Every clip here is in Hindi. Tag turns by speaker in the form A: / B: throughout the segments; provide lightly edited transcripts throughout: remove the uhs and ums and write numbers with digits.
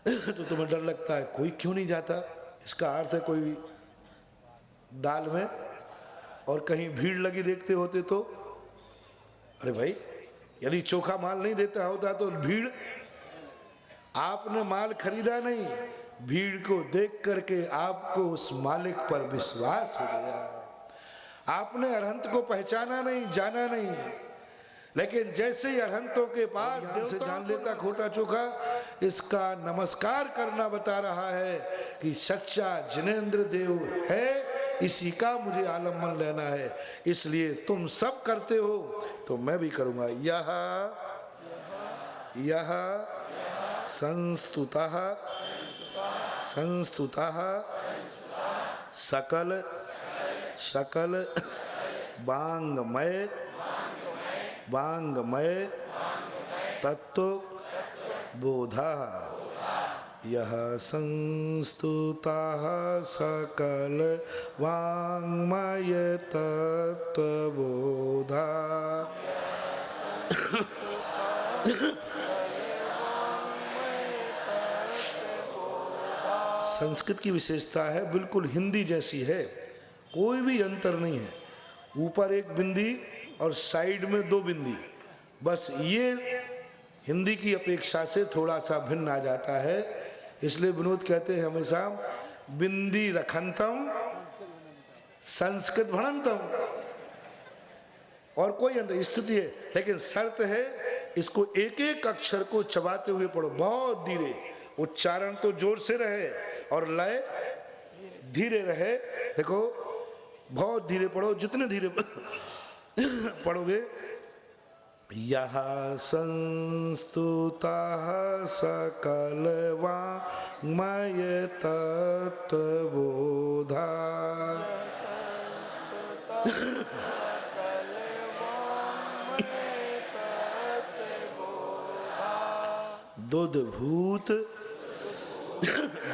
A: तो तुम्हें डर लगता है कोई क्यों नहीं जाता, इसका अर्थ है कोई दाल में और कहीं भीड़ लगी देखते होते तो। अरे भाई, यदि चोखा माल नहीं देता होता तो भीड़, आपने माल खरीदा नहीं, भीड़ को देख करके आपको उस मालिक पर विश्वास हो गया। आपने अरहंत को पहचाना नहीं, जाना नहीं, लेकिन जैसे ही अरहंतों के पास दिल से जान लेता खोटा चोखा, इसका नमस्कार करना बता रहा है कि सच्चा जिनेंद्र देव है, इसी का मुझे आलम्बन लेना है। इसलिए तुम सब करते हो तो मैं भी करूंगा। यह संस्तुतः सकल वांगमय तत्व बोधा। यह संस्तुतः सकल वांगमय तत्व बोधा। संस्कृत की विशेषता है, बिल्कुल हिंदी जैसी है, कोई भी अंतर नहीं है। ऊपर एक बिंदी और साइड में दो बिंदी, बस ये हिंदी की अपेक्षा से थोड़ा सा भिन्न आ जाता है। इसलिए विनोद कहते हैं हमेशा, बिंदी रखंतम संस्कृत भणंतम। और कोई अंतर स्तुति है, लेकिन शर्त है इसको एक एक अक्षर को चबाते हुए पढ़ो, बहुत धीरे, उच्चारण तो जोर से रहे और लय धीरे रहे। देखो बहुत धीरे पढ़ो, जितने धीरे पढ़ोगे। यह संस्तुतः सकल वांगमय तत्व बोधा।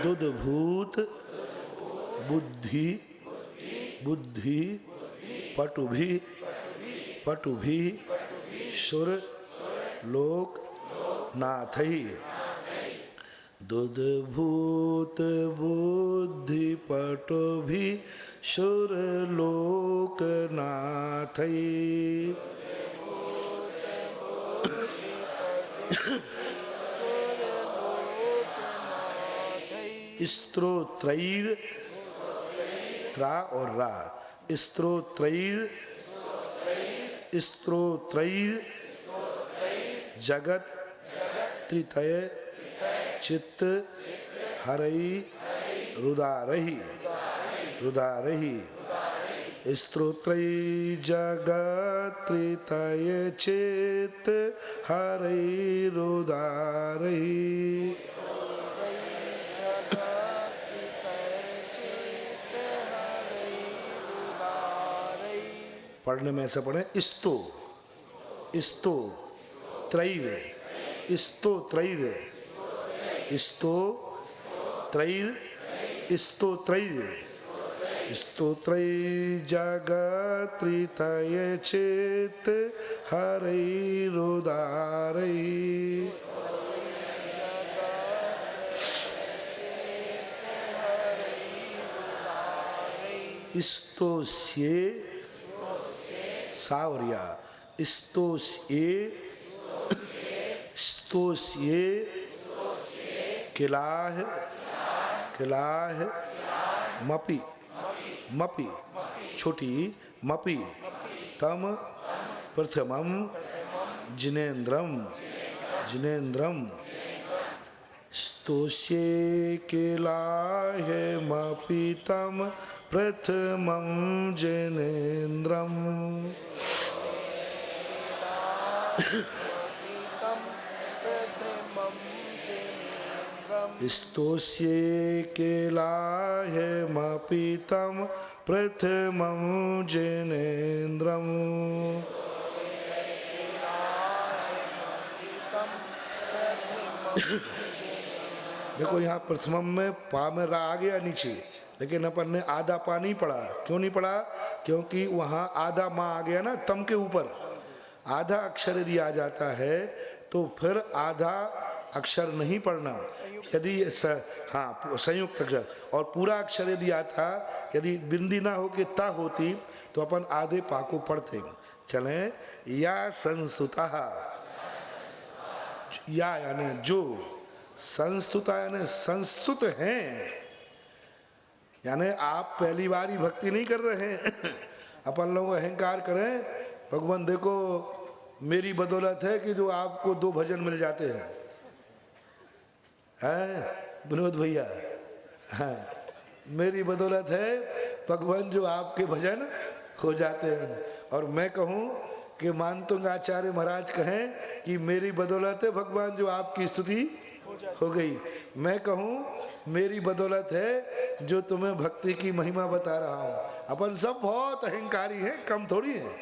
A: दुधभूत बुद्धि पटुभि सुर लोक नाथई। दुधभूत बुद्धि पटुभि सुर लोक नाथई। स्त्रोत्रैर, त्रा और रा, स्त्रोत्रैर जगत त्रितय चित्त हरई रुदारही। स्त्रोत्रैर जगत त्रितय चित्त हरई रुदारही। पढ़ने में ऐसा पढ़े, स्तो त्रैर जगत त्रितय चित्त हरई रुदारई। स्तोष्ये सावरिया, स्तोष्ये किलाह मपि छोटी मपि तम प्रथमम जिनेन्द्रम। स्तोष्ये किलाह मपि तम प्रथमं जिनेन्द्रम। स्तोष्ये केलाह्यमपि तं प्रथमं जिनेन्द्रम। देखो यहाँ प्रथमम में पा में रा आ गया नीचे, लेकिन अपन ने आधा पा नहीं पढ़ा। क्यों नहीं पढ़ा? क्योंकि वहाँ आधा माँ आ गया ना, तम के ऊपर आधा अक्षर यदि आ जाता है तो फिर आधा अक्षर नहीं पढ़ना, यदि हाँ संयुक्त अक्षर, और पूरा अक्षर यदि आता, यदि बिंदी ना हो के ता होती तो अपन आधे पा को पढ़ते। चले, या संस्तुता, या यानी जो, संस्तुता यानी संस्तुत हैं, यानी आप पहली बार ही भक्ति नहीं कर रहे हैं। अपन लोग अहंकार करें, भगवान देखो मेरी बदौलत है कि जो आपको 2 भजन मिल जाते हैं, विनोद भैया, हाँ मेरी बदौलत है भगवान जो आपके भजन हो जाते हैं। और मैं कहूँ कि मानतुंग आचार्य महाराज कहें कि मेरी बदौलत है भगवान जो आपकी स्तुति हो गई। मैं कहूँ मेरी बदौलत है जो तुम्हें भक्ति की महिमा बता रहा हूँ। अपन सब बहुत अहंकारी हैं, कम थोड़ी हैं,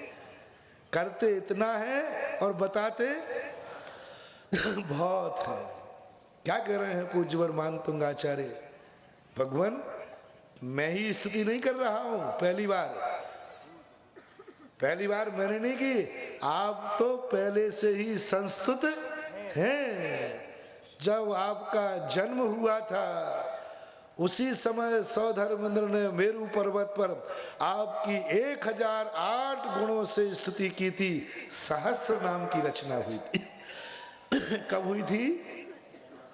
A: करते इतना है और बताते बहुत है। क्या कह रहे हैं पूज्यवर मानतुंग आचार्य, भगवान मैं ही स्तुति नहीं कर रहा हूँ, पहली बार मैंने नहीं की, आप तो पहले से ही संस्तुत हैं। जब आपका जन्म हुआ था उसी समय सौधर्मेंद्र ने मेरू पर्वत पर आपकी 1008 गुणों से स्तुति की थी। सहस्र नाम की रचना हुई थी। कब हुई थी?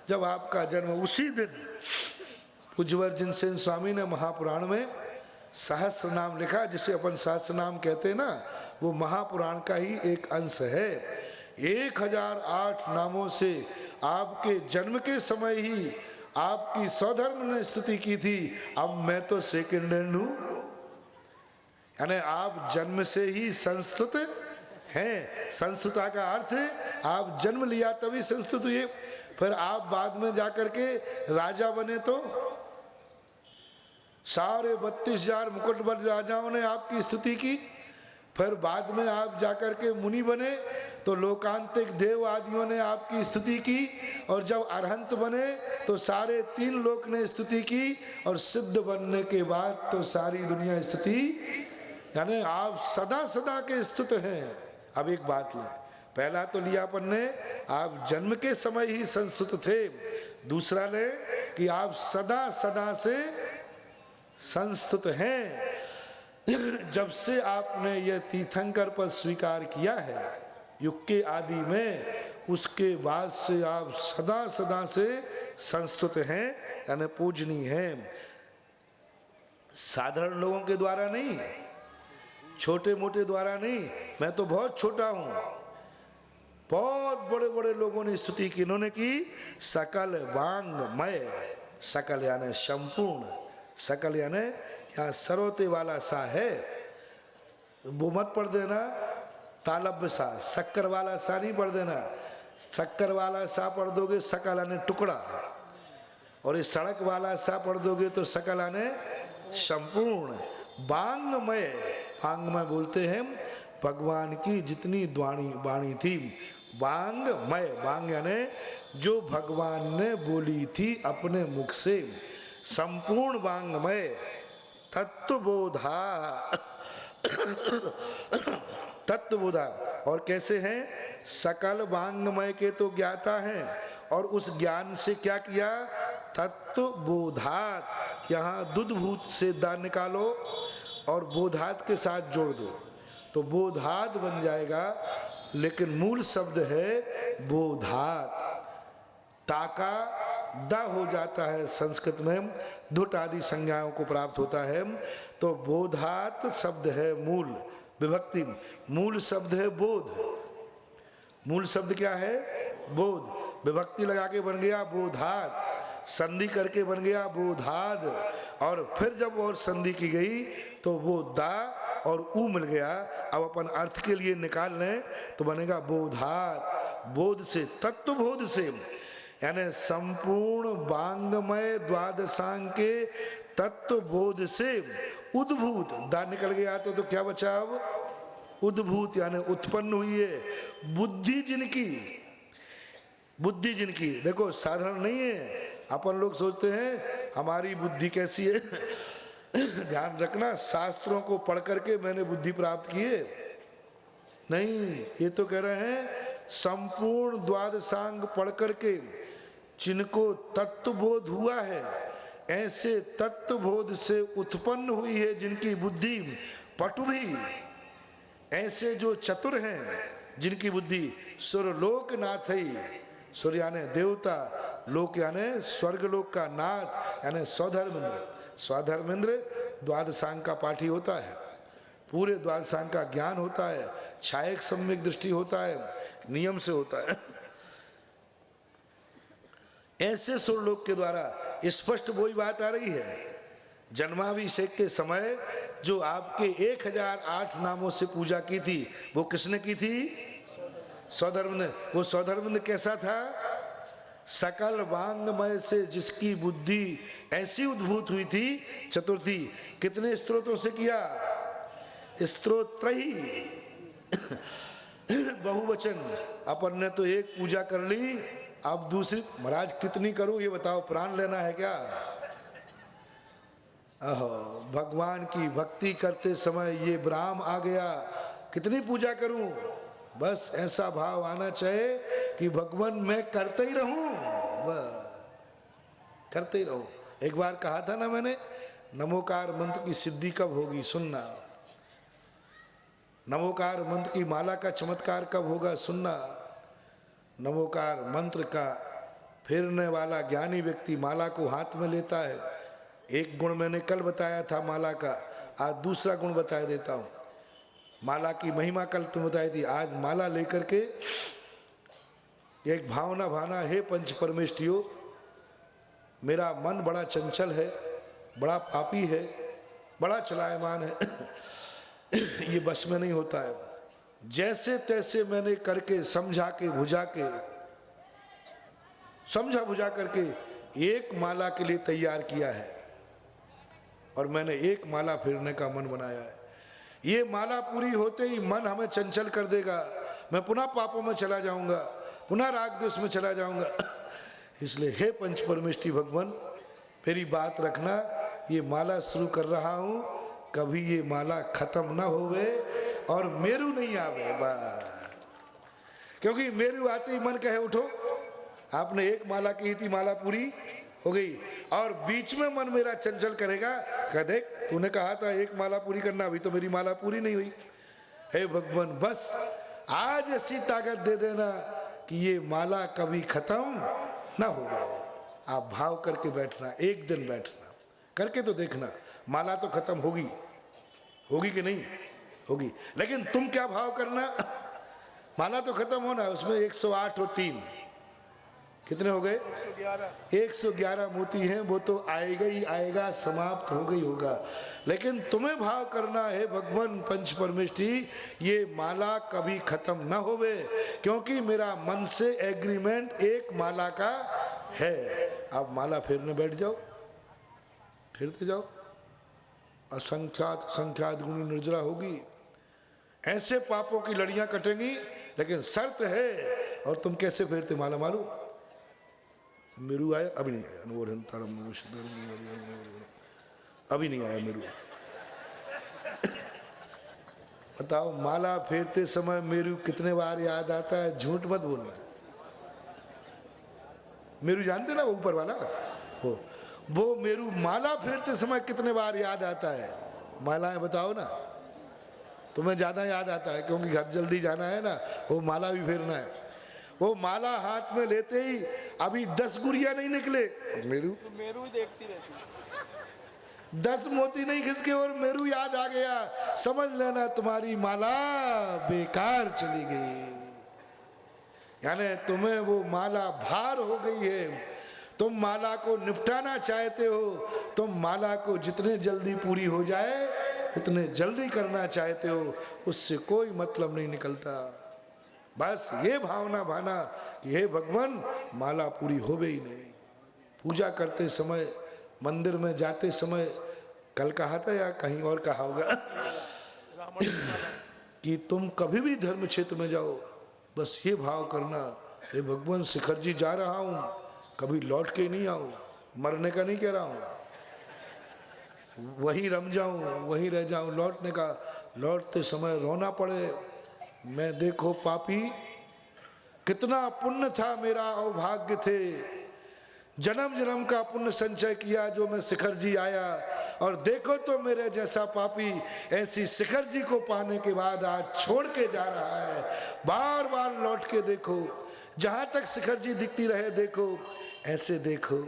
A: जब आपका जन्म, उसी दिन पूज्यवर जिनसेन स्वामी ने महापुराण में सहस्र नाम लिखा, जिसे अपन सहस्र नाम कहते हैं ना, वो महापुराण का ही एक अंश है। 1008 नामों से आपके जन्म के समय ही आपकी सौधर्म ने स्तुति की थी। अब मैं तो सेकेंड हैंड हूं, यानी आप जन्म से ही संस्तुत हैं। संस्तुता का अर्थ है आप जन्म लिया तभी संस्तुत हुए, फिर आप बाद में जाकर के राजा बने तो सारे 32,000 मुकुटबल राजाओं ने आपकी स्तुति की, फिर बाद में आप जाकर के मुनि बने तो लोकांतिक देव आदियों ने आपकी स्तुति की, और जब अरहंत बने तो सारे 3 लोक ने स्तुति की, और सिद्ध बनने के बाद तो सारी दुनिया स्तुति, यानी आप सदा सदा के स्तुत हैं। अब एक बात लें, पहला तो लिया अपन ने आप जन्म के समय ही संस्तुत थे, दूसरा ले कि आप सदा सदा से संस्तुत हैं। जब से आपने यह तीर्थंकर पद स्वीकार किया है युग के आदि में, उसके बाद से आप सदा सदा से संस्तुत हैं, यानी पूजनीय हैं। साधारण लोगों के द्वारा नहीं, छोटे मोटे द्वारा नहीं, मैं तो बहुत छोटा हूं, बहुत बड़े बड़े लोगों ने स्तुति की। इन्होंने की सकल वांगमय, सकल यानी संपूर्ण, सकल यानी यहाँ सरोते वाला सा है, वो मत पढ़ देना तालब्य सा, शक्कर वाला सा नहीं पढ़ देना। शक्कर वाला सा पढ़ दोगे सकल यानी टुकड़ा, और इस सड़क वाला सा पढ़ दोगे तो सकल यानी संपूर्ण। वांगमय, वांगमय बोलते हैं भगवान की जितनी वाणी थी, वांगमय, वांग यानी जो भगवान ने बोली थी अपने मुख से, संपूर्ण वांगमय। तत्वबोधा, तत्वबोधा, और कैसे हैं? सकल वांगमय के तो ज्ञाता हैं, और उस ज्ञान से क्या किया? तत्वबोधात, यहाँ दुधभूत से दान निकालो और बोधात के साथ जोड़ दो तो बोधात बन जाएगा, लेकिन मूल शब्द है बोधात। ताका दा हो जाता है संस्कृत में, धुट आदि संज्ञाओं को प्राप्त होता है, तो बोधात शब्द है मूल विभक्ति, मूल शब्द है बोध। मूल शब्द क्या है? बोध। विभक्ति लगा के बन गया बोधात, संधि करके बन गया बोधाद, और फिर जब और संधि की गई तो वो दा और ऊ मिल गया। अब अपन अर्थ के लिए निकाल लें तो बनेगा बोधात। बोध से, तत्वबोध से, यानी संपूर्ण वांगमय द्वादशांग के तत्वबोध से उद्भूत, दा निकल गया तो क्या बचा? अब उद्भूत यानी उत्पन्न हुई है बुद्धि जिनकी। बुद्धि जिनकी, देखो साधारण नहीं है। अपन लोग सोचते हैं हमारी बुद्धि कैसी है। ध्यान रखना, शास्त्रों को पढ़ करके मैंने बुद्धि प्राप्त की है नहीं, ये तो कह रहे हैं संपूर्ण द्वादशांग पढ़ करके जिनको तत्वबोध हुआ है, ऐसे तत्वबोध से उत्पन्न हुई है जिनकी बुद्धि पटु भी, ऐसे जो चतुर हैं जिनकी बुद्धि सुरलोक नाथ ही, सूर्य यानी देवता, लोक यानी स्वर्गलोक का नाथ यानी स्वधर्मेंद्र। स्वधर्मेंद्र द्वादशांग का पाठी होता है, पूरे द्वादशांग का ज्ञान होता है, छायक सम्यक दृष्टि होता है, नियम से होता है। ऐसे सुरलोक के द्वारा स्पष्ट वही बात आ रही है। जन्माभिषेक के समय जो आपके 1008 नामों से पूजा की थी, वो किसने की थी? स्वधर्मेंद्र। वो स्वधर्मेंद्र कैसा था? सकल वांगमय से जिसकी बुद्धि ऐसी उद्भूत हुई थी। चतुर्थी कितने स्त्रोतों से किया? स्तोत्रही बहुवचन। अपन ने तो एक पूजा कर ली, अब दूसरी महाराज कितनी करूं ये बताओ, प्राण लेना है क्या? अहो, भगवान की भक्ति करते समय ये ब्राह्म आ गया, कितनी पूजा करूं? बस ऐसा भाव आना चाहिए कि भगवान मैं करते ही रहूं, बस करते ही रहूं। एक बार कहा था ना मैंने, नमोकार मंत्र की सिद्धि कब होगी सुनना, नमोकार मंत्र की माला का चमत्कार कब होगा सुनना। नमोकार मंत्र का फेरने वाला ज्ञानी व्यक्ति माला को हाथ में लेता है। एक गुण मैंने कल बताया था माला का, आज दूसरा गुण बता देता हूँ। माला की महिमा कल तुम बताई थी, आज माला लेकर के एक भावना भाना, हे पंच परमेष्टियों, मेरा मन बड़ा चंचल है, बड़ा पापी है, बड़ा चलायमान है ये बस में नहीं होता है। जैसे तैसे मैंने करके समझा के बुझा के, समझा बुझा करके एक माला के लिए तैयार किया है, और मैंने एक माला फेरने का मन बनाया है। ये माला पूरी होते ही मन हमें चंचल कर देगा, मैं पुनः पापों में चला जाऊंगा, पुनः राग द्वेष में चला जाऊंगा। इसलिए हे पंच परमेष्टि भगवान, मेरी बात रखना, ये माला शुरू कर रहा हूं, कभी ये माला खत्म ना होवे और मेरू नहीं आवे बस। क्योंकि मेरू आते ही मन कहे उठो, आपने एक माला की थी, माला पूरी हो गई, और बीच में मन मेरा चंचल करेगा, कह देख तूने कहा था एक माला पूरी करना, अभी तो मेरी माला पूरी नहीं हुई। हे भगवान, बस आज ऐसी ताकत दे देना कि ये माला कभी खत्म ना होगा। आप भाव करके बैठना, एक दिन बैठना, करके तो देखना, माला तो खत्म होगी, होगी कि नहीं होगी, लेकिन तुम क्या भाव करना, माला तो खत्म होना, उसमें 108 और 3 कितने हो गए? 111 मोती हैं, वो तो आएगा ही आएगा, समाप्त हो गई होगा। लेकिन तुम्हें भाव करना है भगवान पंच परमेष्टि, ये माला कभी खत्म ना होवे, क्योंकि मेरा मन से एग्रीमेंट एक माला का है। अब माला फेरने बैठ जाओ, फिरते जाओ, असंख्यात संख्यात गुणी निर्जरा होगी, ऐसे पापों की लड़ियां कटेंगी। लेकिन शर्त है, और तुम कैसे फेरते माला मालूम? मेरू आया? अभी नहीं आया, अभी नहीं आया मेरू। बताओ, माला फेरते समय मेरू कितने बार याद आता है? झूठ मत बोलना। मेरू जानते ना, वो ऊपर वाला हो, वो मेरू माला फेरते समय कितने बार याद आता है? मालाएं बताओ ना, तुम्हें ज्यादा याद आता है, क्योंकि घर जल्दी जाना है ना, वो माला भी फेरना है। वो माला हाथ में लेते ही अभी 10 गुड़िया नहीं निकले, मेरू देखती रहती, 10 मोती नहीं खिसके और मेरू याद आ गया, समझ लेना तुम्हारी माला बेकार चली गई। यानी तुम्हें वो माला भार हो गई है, तुम माला को निपटाना चाहते हो, तुम माला को जितने जल्दी पूरी हो जाए उतने जल्दी करना चाहते हो, उससे कोई मतलब नहीं निकलता। बस ये भावना भाना कि हे भगवान, माला पूरी हो गई नहीं। पूजा करते समय, मंदिर में जाते समय, कल कहा था या कहीं और कहा होगा कि तुम कभी भी धर्म क्षेत्र में जाओ, बस ये भाव करना, हे भगवान शिखर जी जा रहा हूँ, कभी लौट के नहीं आऊँ, मरने का नहीं कह रहा हूँ, वहीं रम जाऊँ, वहीं रह जाऊँ, लौटने का, लौटते समय रोना पड़े, मैं देखो पापी, कितना पुण्य था मेरा, अभाग्य थे जन्म जन्म का पुण्य संचय किया जो मैं शिखर जी आया, और देखो तो मेरे जैसा पापी ऐसी शिखर जी को पाने के बाद आज छोड़ के जा रहा है। बार बार लौट के देखो, जहां तक शिखर जी दिखती रहे देखो, ऐसे देखो,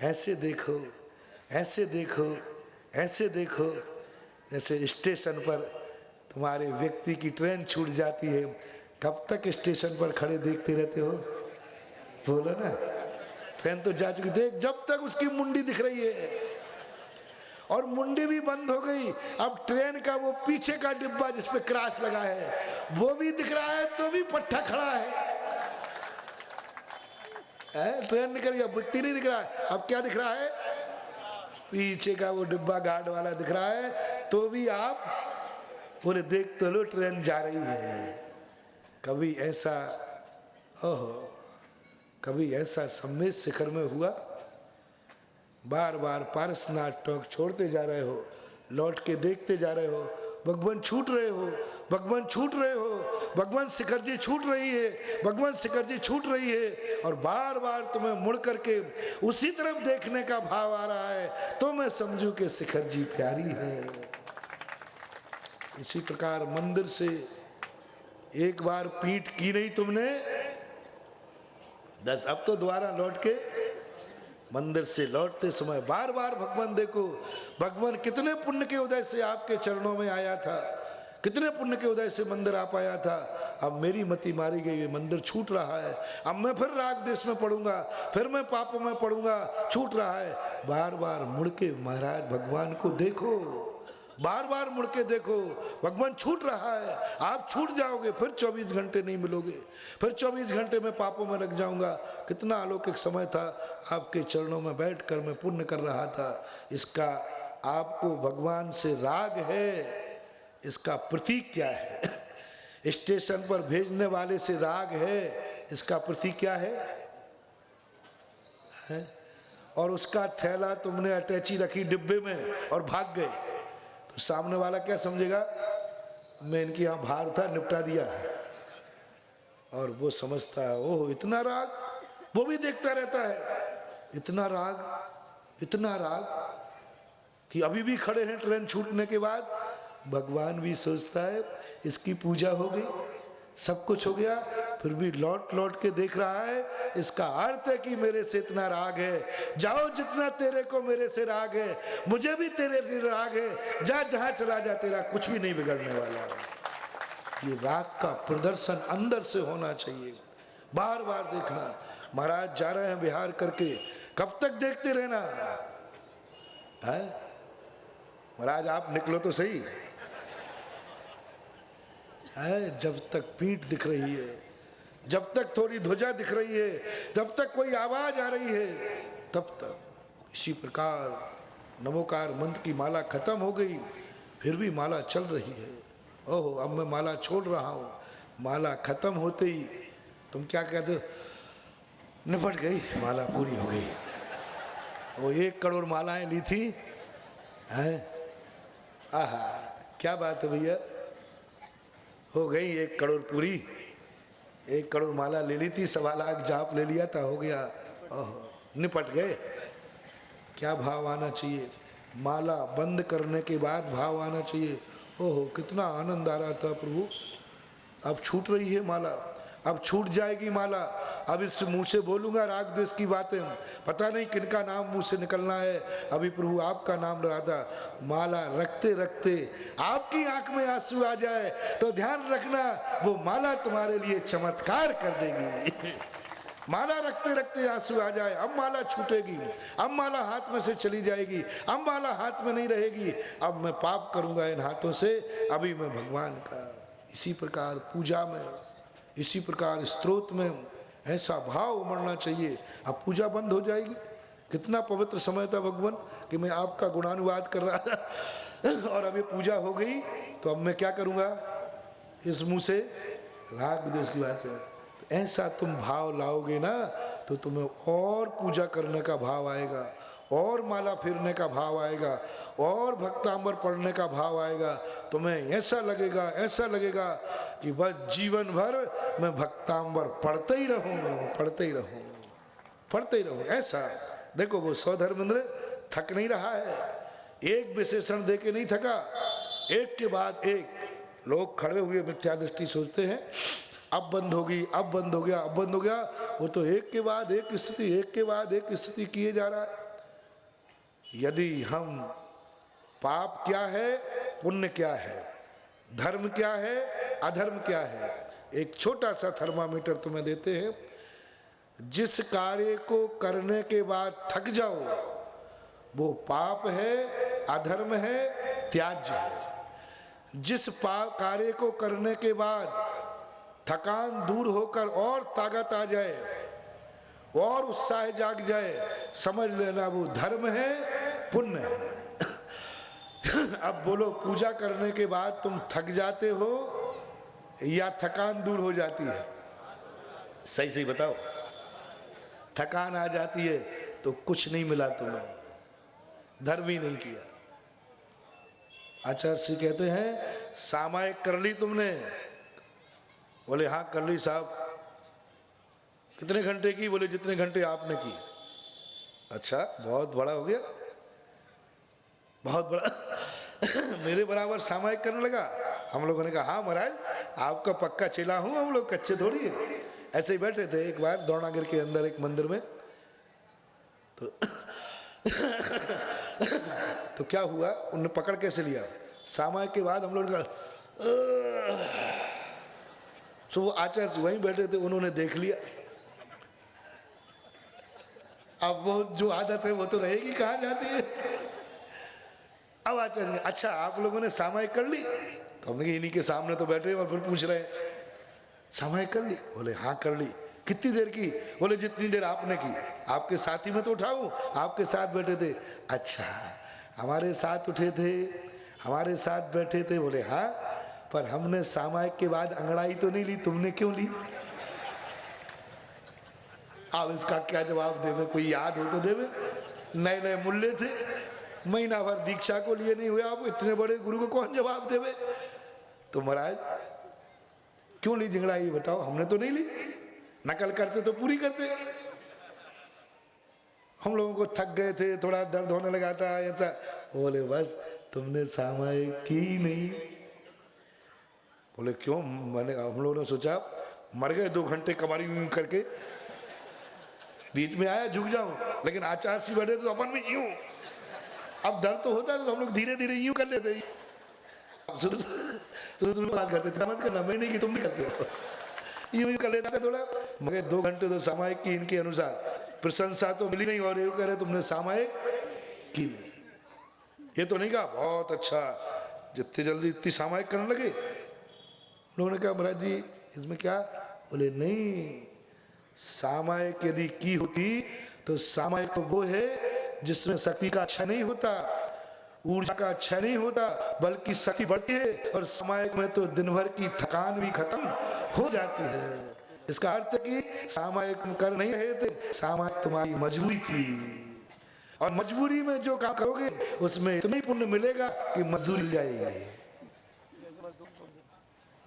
A: ऐसे देखो, ऐसे देखो, ऐसे देखो। जैसे स्टेशन पर तुम्हारे व्यक्ति की ट्रेन छूट जाती है, कब तक स्टेशन पर खड़े देखते रहते हो? बोलो ना, ट्रेन तो जा चुकी, देख जब तक उसकी मुंडी दिख रही है, और मुंडी भी बंद हो गई, अब ट्रेन का वो पीछे का डिब्बा जिसपे क्रॉस लगा है वो भी दिख रहा है, तो भी पट्टा खड़ा है। ट्रेन निकल गया, व्यक्ति नहीं दिख रहा है, अब क्या दिख रहा है? पीछे का वो डिब्बा गार्ड वाला दिख रहा है, तो भी आप बोले देख तो लो ट्रेन जा रही है। कभी ऐसा, ओहो, कभी ऐसा सम्मेद शिखर में हुआ? बार बार पारसनाथ टॉक छोड़ते जा रहे हो, लौट के देखते जा रहे हो, भगवान छूट रहे हो, भगवान छूट रहे हो, भगवान शिखर जी छूट रही है, भगवान शिखर जी छूट रही है, और बार बार तुम्हें मुड़ करके उसी तरफ देखने का भाव आ रहा है, तो मैं समझू कि शिखर जी प्यारी है। इसी प्रकार मंदिर से एक बार पीठ की नहीं तुमने, 10, अब तो दोबारा लौट के मंदिर से लौटते समय बार बार भगवान देखो, भगवान कितने पुण्य के उदय से आपके चरणों में आया था, कितने पुण्य के उदय से मंदिर आ पाया था। अब मेरी मति मारी गई है, मंदिर छूट रहा है, अब मैं फिर राग देश में पड़ूंगा, फिर मैं पापों में पड़ूंगा, छूट रहा है। बार बार मुड़ के महाराज भगवान को देखो, बार बार मुड़ के देखो, भगवान छूट रहा है, आप छूट जाओगे, फिर 24 घंटे नहीं मिलोगे, फिर 24 घंटे में पापों में लग जाऊंगा। कितना अलौकिक समय था, आपके चरणों में बैठकर मैं पुण्य कर रहा था। इसका आपको भगवान से राग है, इसका प्रतीक क्या है? स्टेशन पर भेजने वाले से राग है, इसका प्रतीक क्या है? और उसका थैला तुमने अटैची रखी डिब्बे में और भाग गए, तो सामने वाला क्या समझेगा? मैं इनके यहाँ बाहर था, निपटा दिया है। और वो समझता है ओह इतना राग, वो भी देखता रहता है, इतना राग, इतना राग कि अभी भी खड़े हैं ट्रेन छूटने के बाद। भगवान भी सोचता है इसकी पूजा हो गई, सब कुछ हो गया, फिर भी लौट लौट के देख रहा है। इसका अर्थ है कि मेरे से इतना राग है, जाओ जितना तेरे को मेरे से राग है, मुझे भी तेरे से राग है, जा जहां चला जा, तेरा कुछ भी नहीं बिगड़ने वाला। ये राग का प्रदर्शन अंदर से होना चाहिए, बार बार देखना। महाराज जा रहे हैं बिहार करके, कब तक देखते रहना है? महाराज आप निकलो तो सही है, जब तक पीठ दिख रही है, जब तक थोड़ी ध्वजा दिख रही है, जब तक कोई आवाज आ रही है, तब तक। इसी प्रकार नमोकार मंत्र की माला खत्म हो गई, फिर भी माला चल रही है। ओहो अब मैं माला छोड़ रहा हूँ, माला खत्म होते ही तुम क्या कहते हो? निपट गई, माला पूरी हो गई। वो 1 करोड़ मालाएं ली थी, हैं? आहा क्या बात है भैया, हो गई 1 करोड़ पूरी। 1 करोड़ माला ले ली थी, 1.25 लाख जाप ले लिया था, हो गया, ओहो निपट गए। क्या भाव आना चाहिए? माला बंद करने के बाद भाव आना चाहिए, ओहो कितना आनंद आ रहा था प्रभु, अब छूट रही है माला, अब छूट जाएगी माला। अब इस मुंह से बोलूंगा राग द्वेष की बातें, पता नहीं किनका नाम मुंह से निकलना है। अभी प्रभु आपका नाम रहा था, माला रखते रखते आपकी आंख में आंसू आ जाए तो ध्यान रखना वो माला तुम्हारे लिए चमत्कार कर देगी। माला रखते रखते आंसू आ जाए, अब माला छूटेगी, अब माला हाथ में से चली जाएगी, अब माला हाथ में नहीं रहेगी, अब मैं पाप करूंगा इन हाथों से, अभी मैं भगवान का। इसी प्रकार पूजा में, इसी प्रकार स्त्रोत में ऐसा भाव उमड़ना चाहिए। अब पूजा बंद हो जाएगी। कितना पवित्र समय था भगवान कि मैं आपका गुणानुवाद कर रहा था और अभी पूजा हो गई, तो अब मैं क्या करूँगा? इस मुंह से राग द्वेष की बात है। तो ऐसा तुम भाव लाओगे ना, तो तुम्हें और पूजा करने का भाव आएगा, और माला फेरने का भाव आएगा, और भक्तांबर पढ़ने का भाव आएगा। तुम्हें ऐसा लगेगा, ऐसा लगेगा कि बस जीवन भर मैं भक्तांबर पढ़ते ही रहूं, पढ़ते ही रहूं, पढ़ते ही रहो। ऐसा देखो वो स्वधर्मेंद्र थक नहीं रहा है, एक विशेषण दे के नहीं थका, एक के बाद एक लोग खड़े हुए मिथ्या दृष्टि सोचते हैं अब बंद होगी, अब बंद हो गया, अब बंद हो गया। वो तो एक के बाद एक स्तुति, एक के बाद एक स्तुति किए जा रहा है। यदि हम पाप क्या है, पुण्य क्या है, धर्म क्या है, अधर्म क्या है, एक छोटा सा थर्मामीटर तुम्हें देते हैं। जिस कार्य को करने के बाद थक जाओ वो पाप है, अधर्म है, त्याज्य है। जिस कार्य को करने के बाद थकान दूर होकर और ताकत आ जाए और उत्साह जाग जाए, समझ लेना वो धर्म है, पुण्य है। अब बोलो, पूजा करने के बाद तुम थक जाते हो या थकान दूर हो जाती है? सही सही बताओ। थकान आ जाती है तो कुछ नहीं मिला तुम्हें, धर्म ही नहीं किया। आचार्य श्री कहते हैं सामायिक कर ली तुमने? बोले हाँ कर ली साहब। कितने घंटे की? बोले जितने घंटे आपने की। अच्छा, बहुत बड़ा हो गया, बहुत बड़ा। मेरे बराबर सामायिक करने लगा। हम लोगों ने कहा हाँ महाराज, आपका पक्का चेला हूं, हम लोग कच्चे थोड़ी है। ऐसे ही बैठे थे एक बार द्रोणागिरी के अंदर एक मंदिर में, तो क्या हुआ, उन्होंने पकड़ कैसे लिया? सामायिक के बाद हम लोग का तो वो आचार्य वहीं बैठे थे, उन्होंने देख लिया। अब वो जो आदत है वो तो रहेगी, कहाँ जाती है। अब आचार्य अच्छा आप लोगों ने सामायिक कर ली? तो हमने इन्हीं के सामने तो बैठे और फिर पूछ रहे हैं सामायिक कर ली? बोले हाँ कर ली। कितनी देर की? बोले जितनी देर आपने की। आपके साथी में तो उठाऊं, आपके साथ बैठे थे। अच्छा हमारे साथ उठे थे, हमारे साथ बैठे थे? बोले हाँ, पर हमने सामायिक के बाद अंगड़ाई तो नहीं ली, तुमने क्यों ली? अब इसका क्या जवाब देवे? कोई याद हो तो देवे। नए नए मुल्ले थे, महीना भर दीक्षा को लिए नहीं हुए, आप इतने बड़े गुरु को कौन जवाब देवे? तो महाराज क्यों ली झगड़ाई बताओ? हमने तो नहीं ली, नकल करते तो पूरी करते। हम लोगों को थक गए थे, थोड़ा दर्द होने लगा था ऐसा। बोले बस तुमने सामायिक की नहीं। बोले क्यों? मैंने हम लोगों ने सोचा मर गए 2 घंटे कमारी यूं करके, बीच में आया झुक जाऊं, लेकिन आचार्य सी बैठे तो अपन में यूं। अब दर्द तो होता है तो हम लोग धीरे धीरे यूं कर लेते। शुरू बात करते थे, मत करना, मैं नहीं की तुम भी करते हो, यूं कर लेते थोड़ा। मगर 2 घंटे तो सामायिक की, इनके अनुसार प्रशंसा तो मिली नहीं और ये कह रहे तुमने सामायिक की नहीं। ये तो नहीं कहा बहुत अच्छा, जितनी जल्दी इतनी सामायिक करने लगे। उन्होंने कहा महाराज जी इसमें क्या? बोले नहीं, सामायिक यदि की होती तो सामायिक तो वो है जिसमें शक्ति का क्षय नहीं होता, ऊर्जा का क्षय नहीं होता, बल्कि शक्ति बढ़ती है। और सामायिक में तो दिन भर की थकान भी खत्म हो जाती है। इसका अर्थ कि सामायिक कर नहीं रहे थे, सामायिक तुम्हारी मजबूरी थी, और मजबूरी में जो काम करोगे उसमें इतना ही पुण्य मिलेगा कि मजदूरी मिल जाएगी।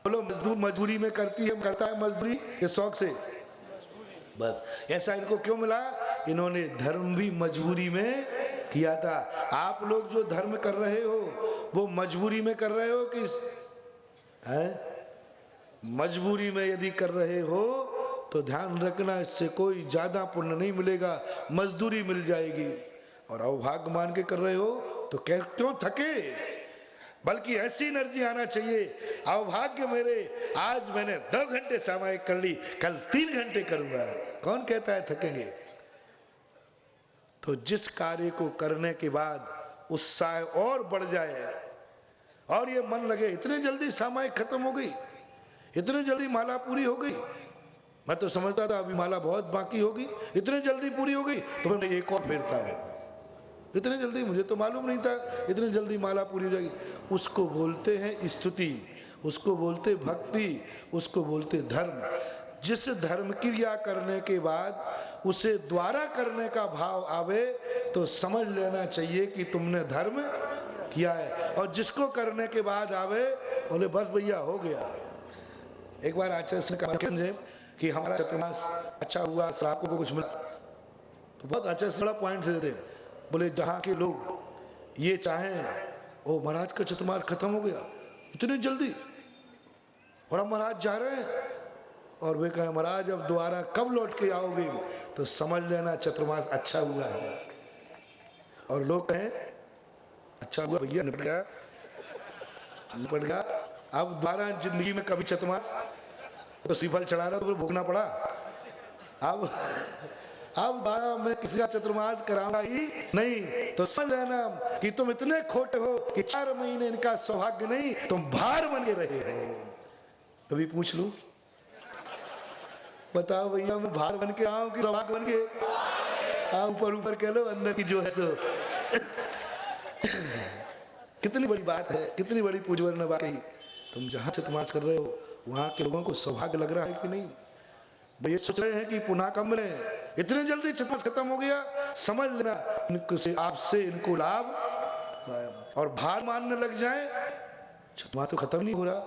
A: बोलो मजदूर मजबूरी में करती है, करता है मजदूरी ये शौक से, बस ऐसा इनको क्यों मिला? इन्होंने धर्म भी मजबूरी में किया था। आप लोग जो धर्म कर रहे हो वो मजबूरी में कर रहे हो कि है? मजबूरी में यदि कर रहे हो तो ध्यान रखना, इससे कोई ज्यादा पुण्य नहीं मिलेगा, मजदूरी मिल जाएगी। और अवभाग्य मान के कर रहे हो तो क्यों थके? बल्कि ऐसी एनर्जी आना चाहिए, अवभाग्य मेरे, आज मैंने 2 घंटे सामायिक कर ली, कल 3 घंटे करूंगा। कौन कहता है थकेंगे? तो जिस कार्य को करने के बाद उत्साह और बढ़ जाए और ये मन लगे इतने जल्दी सामायिक खत्म हो गई, इतने जल्दी माला पूरी हो गई, मैं तो समझता था अभी माला बहुत बाकी होगी, इतने जल्दी पूरी हो गई तो मैं एक और फेरता हूं। इतने जल्दी मुझे तो मालूम नहीं था इतनी जल्दी माला पूरी हो जाएगी। उसको बोलते हैं स्तुति, उसको बोलते भक्ति, उसको बोलते धर्म। जिस धर्म क्रिया करने के बाद उसे द्वारा करने का भाव आवे तो समझ लेना चाहिए कि तुमने धर्म किया है। और जिसको करने के बाद आवे बोले बस भैया हो गया। एक बार आचार्य से कहा कि हमारा चतुर्मास अच्छा हुआ, श्राप को कुछ मिला? तो बहुत अच्छा बड़ा पॉइंट से देते, बोले जहाँ के लोग ये चाहें ओ महाराज का चतुर्मास खत्म हो गया इतनी जल्दी और अब महाराज जा रहे हैं, और वे कहें महाराज अब दोबारा कब लौट के आओगे, तो समझ लेना चतुर्मास अच्छा हुआ है। और लोग कहें अच्छा हुआ भैया, निपट गया, अब दोबारा जिंदगी में कभी चतुर्मास, तो श्रीफल चढ़ा रहा तो फिर भोगना पड़ा, अब दोबारा मैं किसी का चतुर्मास कराऊंगा ही नहीं। तो समझ लेना कि तुम इतने खोटे हो कि 4 महीने इनका सौभाग्य नहीं, तुम भार बन के रहे हो। कभी पूछ लूं, बताओ भैया मैं भार बन के आऊं कि सौभाग्य बन के? ऊपर ऊपर कह लो, अंदर की जो है सो कितनी बड़ी बात है, कितनी बड़ी पूजवर्ण बात है। तुम जहां चतुर्मास कर रहे हो वहां के लोगों को सौभाग्य लग रहा है कि नहीं? ये सोच रहे हैं कि पुनः कम मिले, इतने जल्दी चतुर्मास खत्म हो गया, समझ लेना आपसे इनको लाभ, और भार मानने लग जाए चतुर्मास तो खत्म नहीं हो रहा।